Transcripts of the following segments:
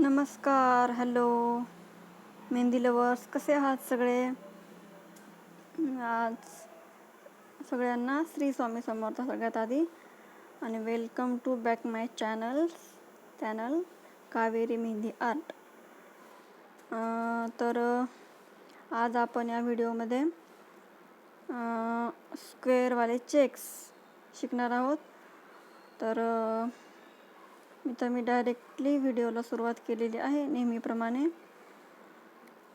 नमस्कार, hello mehndi lovers, कसे आहात सगळे? आज सगळ्यांना श्री स्वामी समर्थ सगळ्यात आधी, आणि welcome to back my channel Kaveri mehndi art. तर आज आपण या व्हिडिओमध्ये स्क्वेअरवाले चेक्स शिकणार आहोत. तर मी डायरेक्टली व्हिडिओला सुरुवात केलेली आहे नेहमीप्रमाणे,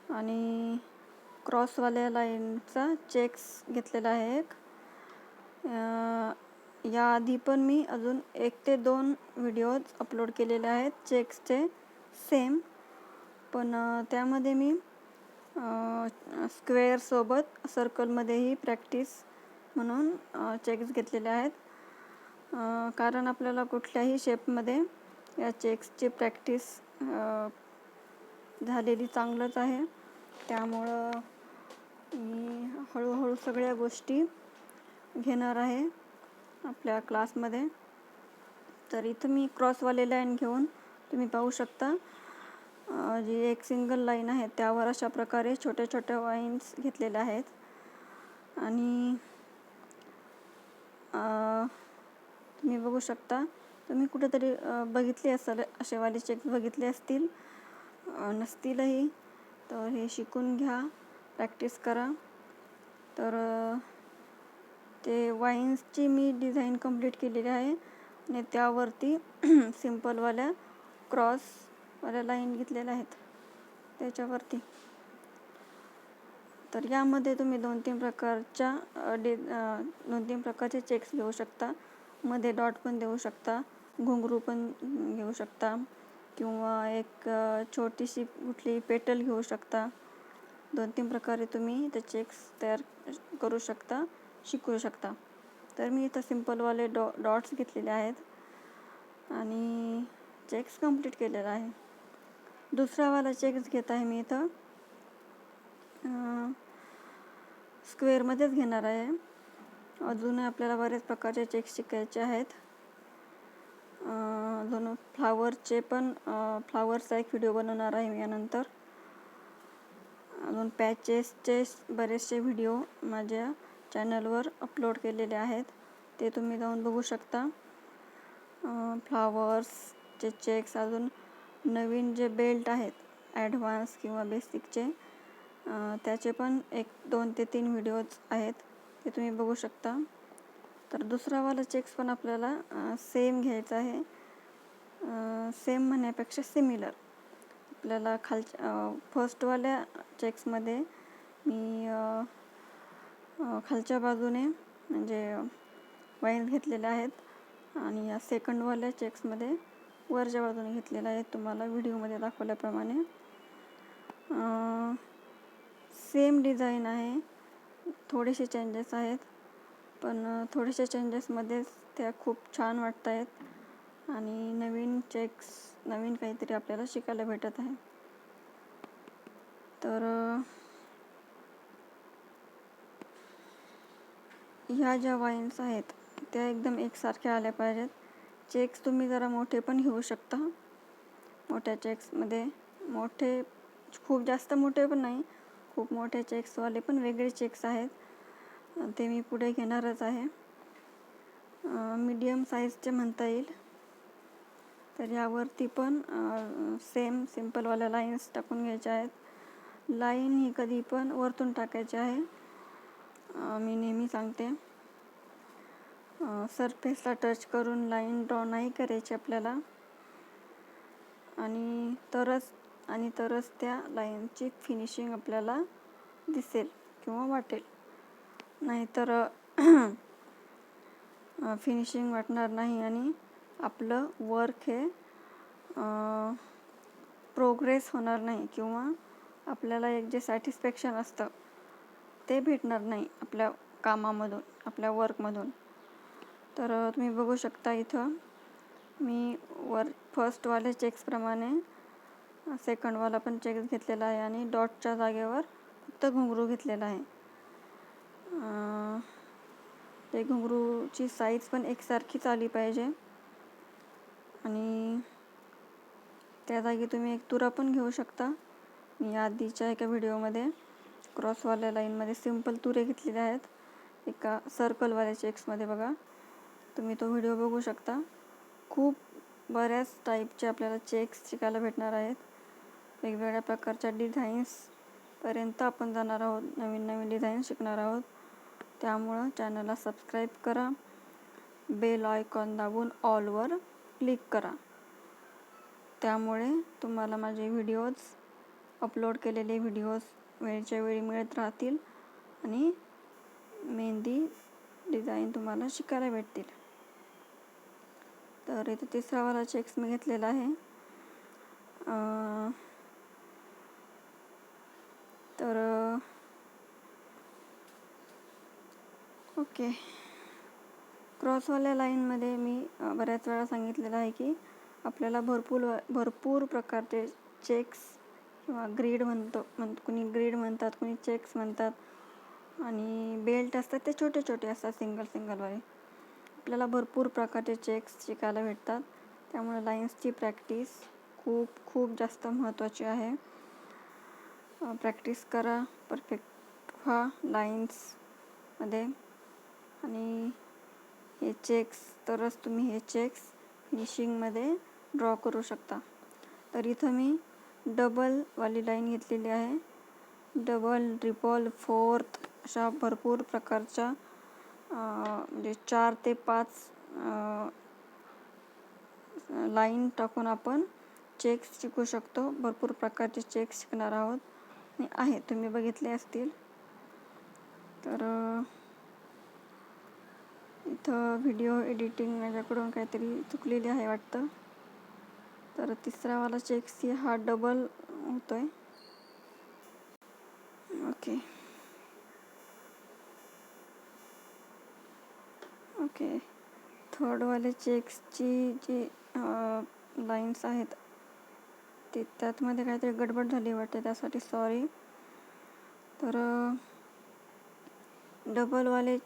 आणि क्रॉसवाल्या लाईनचा चेक्स घेतलेला आहे एक. याआधी पण मी अजून 1 ते 2 व्हिडिओज अपलोड केलेले आहेत चेक्सचे सेम, पण त्यामध्ये मी स्क्वेअरसोबत सर्कलमध्येही प्रॅक्टिस म्हणून चेक्स घेतलेले आहेत. कारण आपल्याला कुठल्याही शेपमध्ये या चेक्सची प्रॅक्टिस झालेली चांगलंच आहे. त्यामुळं मी हळूहळू सगळ्या गोष्टी घेणार आहे आपल्या क्लासमध्ये. तर इथं मी क्रॉसवाले लाईन घेऊन तुम्ही पाहू शकता, जी एक सिंगल लाईन आहे त्यावर अशा प्रकारे छोट्या छोट्या वाईन्स घेतलेल्या आहेत. आणि तुम्ही बघू शकता, तुम्ही कुठेतरी बघितले असेल, असेवाले चेक्स बघितले असतील, नसतीलही तर हे शिकून घ्या, प्रॅक्टिस करा. तर ते वाईन्सची मी डिझाईन कंप्लीट केलेली आहे आणि त्यावरती सिम्पलवाल्या क्रॉसवाल्या लाईन घेतलेल्या आहेत त्याच्यावरती. तर यामध्ये तुम्ही 2-3 प्रकारचे चेक्स घेऊ शकता. मध्ये डॉट पण देऊ शकता, घुंगरू पण घेऊ शकता, किंवा एक छोटीशी कुठली पेटल घेऊ शकता. 2-3 प्रकारे तुम्ही ते चेक्स तयार करू शकता, शिकू शकता. तर मी इथं सिम्पलवाले डॉट्स घेतलेले आहेत आणि चेक्स कंप्लीट केलेला आहे. दुसरावाला चेक्स घेत आहे मी इथं स्क्वेअरमध्येच घेणार आहे. अजून आपल्याला बरेच प्रकारचे चेक्स शिकायचे आहेत. अजून फ्लावरचा एक व्हिडिओ बनवणार आहे मी यानंतर. अजून पॅचेसचे बरेचसे व्हिडिओ माझ्या चॅनलवर अपलोड केलेले आहेत, ते तुम्ही जाऊन बघू शकता. फ्लावर्सचे चेक्स, अजून नवीन जे बेल्ट आहेत ॲडव्हान्स किंवा बेसिकचे, त्याचे पण 2 ते 3 व्हिडिओज आहेत, ते तुम्ही बघू शकता. तर दुसरावाला चेक्स पण आपल्याला सेम घ्यायचा आहे. सेम म्हणण्यापेक्षा सिमिलर. आपल्याला फर्स्टवाल्या चेक्समध्ये मी खालच्या बाजूने म्हणजे वाईन्स घेतलेल्या आहेत, आणि या सेकंडवाल्या चेक्समध्ये वरच्या बाजूने घेतलेल्या आहेत, तुम्हाला व्हिडिओमध्ये दाखवल्याप्रमाणे. सेम डिझाईन आहे, थोडेसे चेंजेस आहेत, पण थोडेसे चेंजेसमध्येच त्या खूप छान वाटत आहेत, आणि नवीन काहीतरी आपल्याला शिकायला भेटत आहे. तर ह्या ज्या वाईन्स आहेत त्या एकदम एकसारख्या आल्या पाहिजेत. चेक्स तुम्ही जरा मोठे पण घेऊ शकता. मोठ्या चेक्समध्ये खूप जास्त मोठे पण नाही, खूप मोठे चेक्सवाले पण वेगळे चेक्स आहेत, ते मी पुढे घेणारच आहे. मीडियम साईजचे म्हणता येईल. तर यावरती पण सेम सिम्पलवाल्या लाईन्स टाकून घ्यायच्या आहेत. लाईन ही कधी पण वरतून टाकायची आहे, मी नेहमी सांगते. सरफेसला टच करून लाईन ड्रॉ नाही करायची आपल्याला, आणि तरच त्या लाईनची फिनिशिंग आपल्याला दिसेल किंवा वाटेल. नाहीतर फिनिशिंग वाटणार नाही आणि आपलं वर्क हे प्रोग्रेस होणार नाही, किंवा आपल्याला एक जे सॅटिस्फॅक्शन असतं ते भेटणार नाही आपल्या कामामधून, आपल्या वर्कमधून. तर तुम्ही बघू शकता, इथं मी फर्स्टवाले चेक्सप्रमाणे सेकंडवाला पण चेक्स घेतलेला आहे, आणि डॉटच्या जागेवर फक्त घुंगरू घेतलेला आहे. ते घुंगरूची साईज पण एकसारखीच आली पाहिजे, आणि त्या जागी तुम्ही एक तुरा पण घेऊ शकता. मी आधीच्या एका व्हिडिओमध्ये क्रॉसवाल्या लाईनमध्ये सिंपल तुरे घेतलेले आहेत, एका सर्कलवाल्या चेक्समध्ये. बघा, तुम्ही तो व्हिडिओ बघू शकता. खूप बऱ्याच टाईपचे आपल्याला चेक्स शिकायला भेटणार आहेत. वेगवेगळ्या प्रकारच्या डिझाईन्सपर्यंत आपण जाणार आहोत, नवीन नवीन डिझाईन शिकणार आहोत. त्यामुळं चॅनलला सबस्क्राईब करा, बेल आयकॉन दाबून ऑलवर क्लिक करा. त्यामुळे तुम्हाला माझे व्हिडिओज, अपलोड केलेले व्हिडिओज वेळच्या वेळी मिळत राहतील आणि मेहंदी डिझाईन तुम्हाला शिकायला भेटतील. तर इथे तिसरावाला चेक्स मी घेतलेला आहे. तर ओके, क्रॉसवाल्या लाईनमध्ये मी बऱ्याच वेळा सांगितलेलं आहे की आपल्याला भरपूर प्रकारचे चेक्स किंवा ग्रीड कुणी ग्रीड म्हणतात, कुणी चेक्स म्हणतात, आणि बेल्ट असतात ते छोटे छोटे असतात, सिंगलवाले. आपल्याला भरपूर प्रकारचे चेक्स शिकायला भेटतात. त्यामुळे लाईन्सची प्रॅक्टिस खूप जास्त महत्त्वाची आहे. प्रॅक्टिस करा, परफेक्ट व्हा लाईन्समध्ये. आणि हे चेक्स, तरच तुम्ही हे चेक्स फिनिशिंगमध्ये ड्रॉ करू शकता. तर इथं मी डबलवाली लाईन घेतलेली आहे. डबल, ट्रिपल, फोर्थ अशा भरपूर प्रकारच्या म्हणजे 4 ते 5 लाईन टाकून आपण चेक्स शिकू शकतो. भरपूर प्रकारचे चेक्स शिकणार आहोत आणि तुम्ही बघितले असतील. तर इथं व्हिडिओ एडिटिंग माझ्याकडून काहीतरी चुकलेली आहे वाटतं. तर तिसरावाला चेक्स हा डबल होतोय. ओके, थर्डवाले चेक्सची जी लाईन्स आहेत त्यातमध्ये काहीतरी गडबड झाली वाटते, त्यासाठी सॉरी. तर डबलवाल्या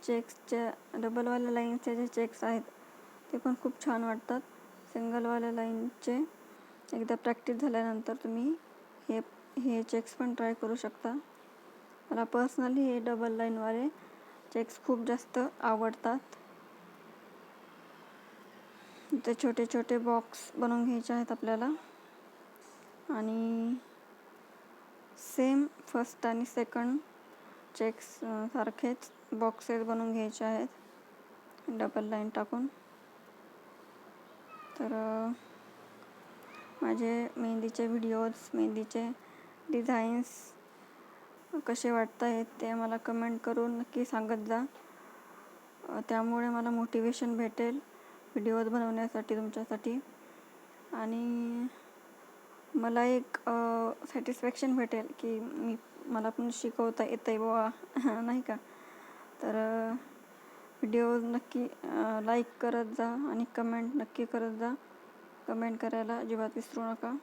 लाईन्सचे जे चेक्स आहेत ते पण खूप छान वाटतात. सिंगलवाल्या लाईनचे एकदा प्रॅक्टिस झाल्यानंतर तुम्ही हे चेक्स पण ट्राय करू शकता. मला पर्सनली हे डबल लाईनवाले चेक्स खूप जास्त आवडतात. इथे छोटे छोटे बॉक्स बनवून घ्यायचे आहेत आपल्याला आणि सेम फर्स्ट आणि सेकंड चेक्स सारखेच बॉक्सेस बनवून घ्यायचे आहेत डबल लाईन टाकून. तर माझे मेहंदीचे व्हिडिओज, मेहंदीचे डिझाईन्स कसे वाटत आहेत ते मला कमेंट करून नक्की सांगत जा. त्यामुळे मला मोटिवेशन भेटेल व्हिडिओज बनवण्यासाठी तुमच्यासाठी, आणि मला एक सॅटिस्फॅक्शन भेटेल की मला पण शिकवता येतं आहे बुवा, नाही का. तर व्हिडिओ नक्की लाईक करत जा आणि कमेंट नक्की करत जा. कमेंट करायला अजिबात विसरू नका.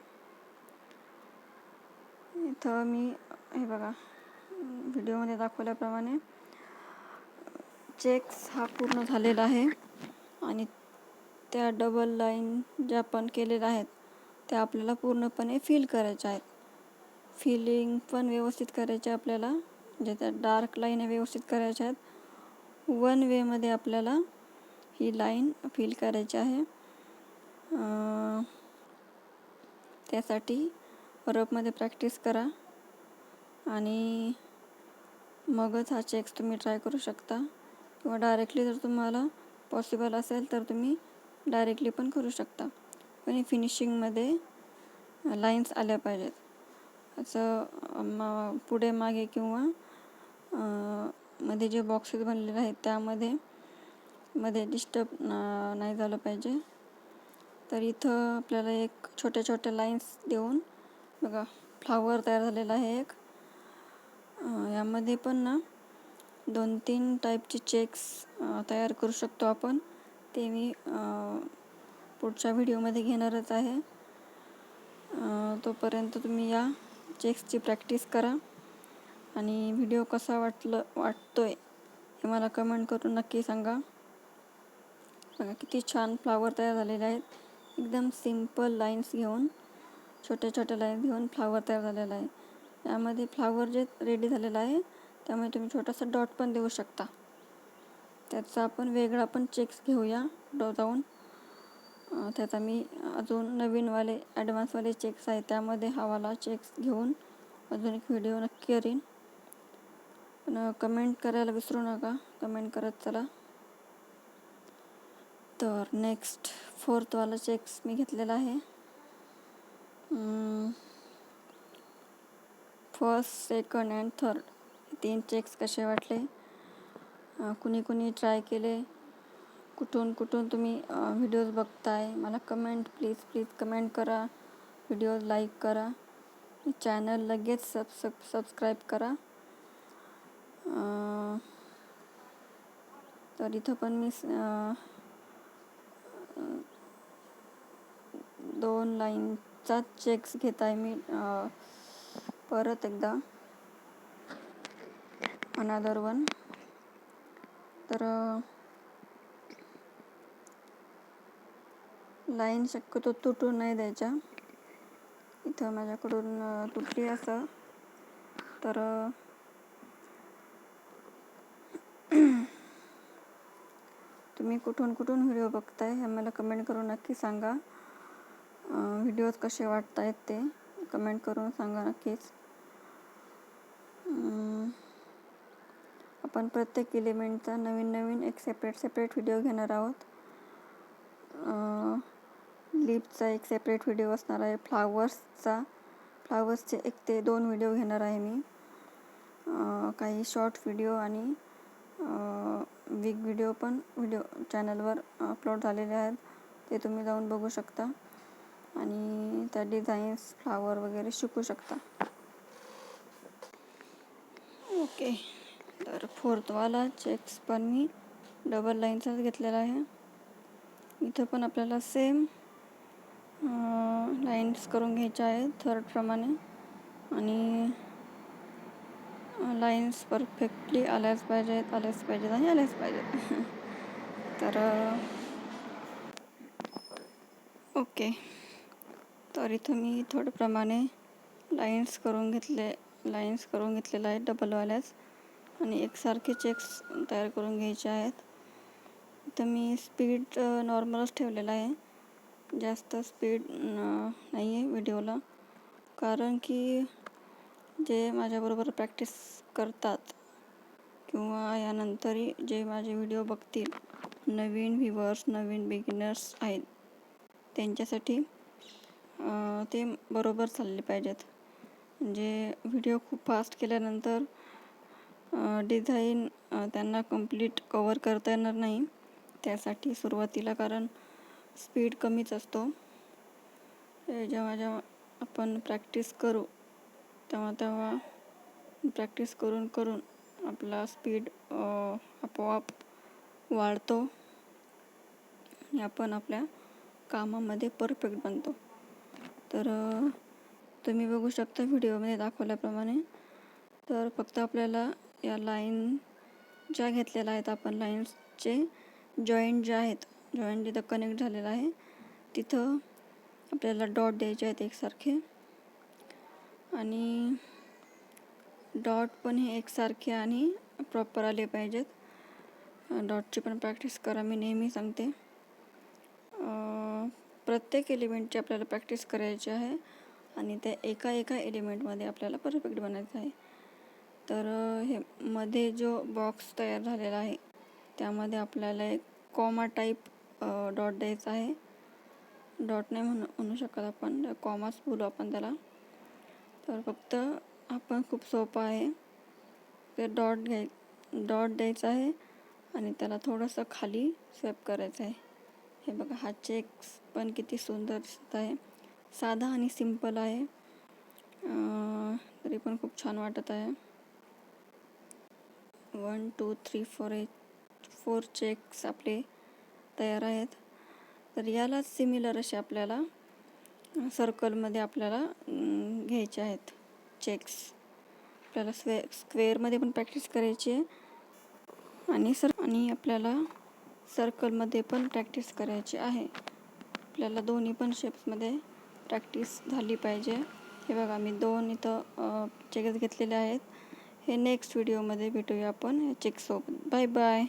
इथं मी हे बघा, व्हिडिओमध्ये दाखवल्याप्रमाणे चेक्स हा पूर्ण झालेला आहे आणि त्या डबल लाईन ज्या आपण केलेल्या आहेत त्या आपल्याला पूर्णपणे फिल करायच्या आहेत. फिलिंग पण व्यवस्थित करायचे आपल्याला, म्हणजे त्या डार्क लाईन व्यवस्थित करायच्या आहेत. 1 वेमध्ये आपल्याला ही लाईन फिल करायची आहे. त्यासाठी रफमध्ये प्रॅक्टिस करा आणि मगच हा चेक्स तुम्ही ट्राय करू शकता, किंवा डायरेक्टली जर तुम्हाला पॉसिबल असेल तर तुम्ही डायरेक्टली पण करू शकता. पण फिनिशिंगमध्ये लाईन्स आल्या पाहिजेत. असं पुढे मागे किंवा मध्ये जे बॉक्सेस बनलेले आहेत त्यामध्ये डिस्टर्ब नाही झालं पाहिजे. तर इथं आपल्याला एक छोट्या छोट्या लाईन्स देऊन बघा फ्लावर तयार झालेला आहे एक. यामध्ये पण ना 2-3 टाईपचे चेक्स तयार करू शकतो आपण. ते मी पुढच्या व्हिडिओमध्ये घेणारच आहे. तोपर्यंत तुम्ही या चेक्सची प्रॅक्टिस करा आणि व्हिडिओ कसा वाटतोय हे मला कमेंट करून नक्की सांगा. बघा किती छान फ्लावर तयार झालेले आहेत एकदम सिंपल लाईन्स घेऊन. छोट्या छोट्या लाईन घेऊन फ्लावर तयार झालेला आहे. यामध्ये फ्लावर जे रेडी झालेला आहे त्यामुळे तुम्ही छोटासा डॉट पण देऊ शकता. त्याचा आपण वेगळा पण चेक्स घेऊया जाऊन. त्याचा मी अजून नवीनवाले ॲडव्हान्सवाले चेक्स आहे त्यामध्ये हवाला चेक्स घेऊन अजून एक व्हिडिओ नक्की करीन. पण कमेंट करायला विसरू नका, कमेंट करत चला. तर नेक्स्ट 4th वाला चेक्स मी घेतलेला आहे. First, second and third 3 checks कसे वाटले, कुणी कुणी ट्राय केले, कुठून कुठून तुम्ही व्हिडिओज बघताय, मला प्लीज कमेंट करा, व्हिडिओ लाईक करा, चॅनल लगेच सबस्क्राईब करा. तर इथं पण मी 2 लाईनचा चेक्स घेत आहे मी परत एकदा, अनदर वन. तर लाईन शक्यतो तुटून नाही द्यायच्या. इथं माझ्याकडून तुटली असं, तर तुम्ही कुठून कुठून व्हिडिओ बघताय हे मला कमेंट करून नक्की सांगा. व्हिडिओज कसे वाटत आहेत ते कमेंट करून सांगा नक्कीच. आपण प्रत्येक एलिमेंटचा नवीन एक सेपरेट व्हिडिओ घेणार आहोत. लिपचा एक सेपरेट व्हिडिओ असणार आहे. फ्लावर्सचे 1 ते 2 व्हिडिओ घेणार आहे मी. काही शॉर्ट व्हिडिओ आणि बिग व्हिडिओ पण चॅनलवर अपलोड झालेले आहेत, ते तुम्ही जाऊन बघू शकता आणि त्या डिझाईन्स फ्लावर वगैरे शिकू शकता. ओके, तर 4th वाला चेक्स पण मी डबल लाईनचाच घेतलेला आहे. इथं पण आपल्याला सेम लाईन्स करून घ्यायच्या आहेत थर्डप्रमाणे आणि लाईन्स परफेक्टली आल्याच पाहिजेत. तर ओके, तर इथं मी थोड्याप्रमाणे लाईन्स करून घेतलेला आहे डबलवाल्याच, आणि एकसारखे चेक्स तयार करून घ्यायचे आहेत. इथं मी स्पीड नॉर्मलच ठेवलेला आहे, जास्त स्पीड नाही आहे व्हिडिओला, कारण की जे माझ्याबरोबर प्रॅक्टिस करतात किंवा यानंतरही जे माझे व्हिडिओ बघतील, नवीन व्ह्यूवर्स, नवीन बिगिनर्स आहेत, त्यांच्यासाठी ते बरोबर चालले पाहिजेत. म्हणजे व्हिडिओ खूप फास्ट केल्यानंतर डिझाईन त्यांना कंप्लीट कवर करता येणार नाही. त्यासाठी सुरुवातीला, कारण स्पीड कमीच असतो, जेव्हा आपण प्रॅक्टिस करू तेव्हा प्रॅक्टिस करून आपला स्पीड आपोआप वाढतो आणि आपण आपल्या कामामध्ये परफेक्ट बनतो. तर तुम्ही बघू शकता व्हिडिओमध्ये दाखवल्याप्रमाणे. तर फक्त आपल्याला या लाईन ज्या घेतलेल्या आहेत आपण, लाईन्सचे जॉईंट जिथं कनेक्ट झालेलं आहे तिथं आपल्याला डॉट द्यायचे आहेत एकसारखे, आणि डॉट पण हे एकसारखे आणि प्रॉपर आले पाहिजेत. डॉटची पण प्रॅक्टिस करा, मी नेहमी सांगते. प्रत्येक एलिमेंटची आपल्याला प्रॅक्टिस करायची आहे आणि त्या एका एलिमेंटमध्ये आपल्याला परफेक्ट बनायचं आहे. तर हे मध्ये जो बॉक्स तयार झालेला आहे त्यामध्ये आपल्याला एक कॉमा टाईप डॉट द्यायचा आहे. डॉट नाही म्हणू शकत आपण, कॉमाच बोलू आपण त्याला. तर फक्त आपण खूप सोपं आहे, ते डॉट द्यायचा आहे आणि त्याला थोडंसं खाली स्वेप करायचं आहे. हे बघा, हा चेक्स पण किती सुंदर दिसत आहे, साधा आणि सिंपल आहे, तरी पण खूप छान वाटत आहे. 1 2 3 4 चेक्स आपले तयार आहेत. तर याला सिमिलर असे आपल्याला सर्कलमध्ये आपल्याला घ्यायचे आहेत चेक्स. आपल्याला स्क्वेअरमध्ये पण प्रॅक्टिस करायची आहे आणि आपल्याला सर्कलमध्ये पण प्रॅक्टिस करायची आहे. आपल्याला दोन्ही पण शेप्समध्ये प्रॅक्टिस झाली पाहिजे. हे बघा मी 2 इथं चेक्स घेतलेले आहेत. हे नेक्स्ट व्हिडिओमध्ये भेटूया आपण चेक्ससोबत. Bye bye.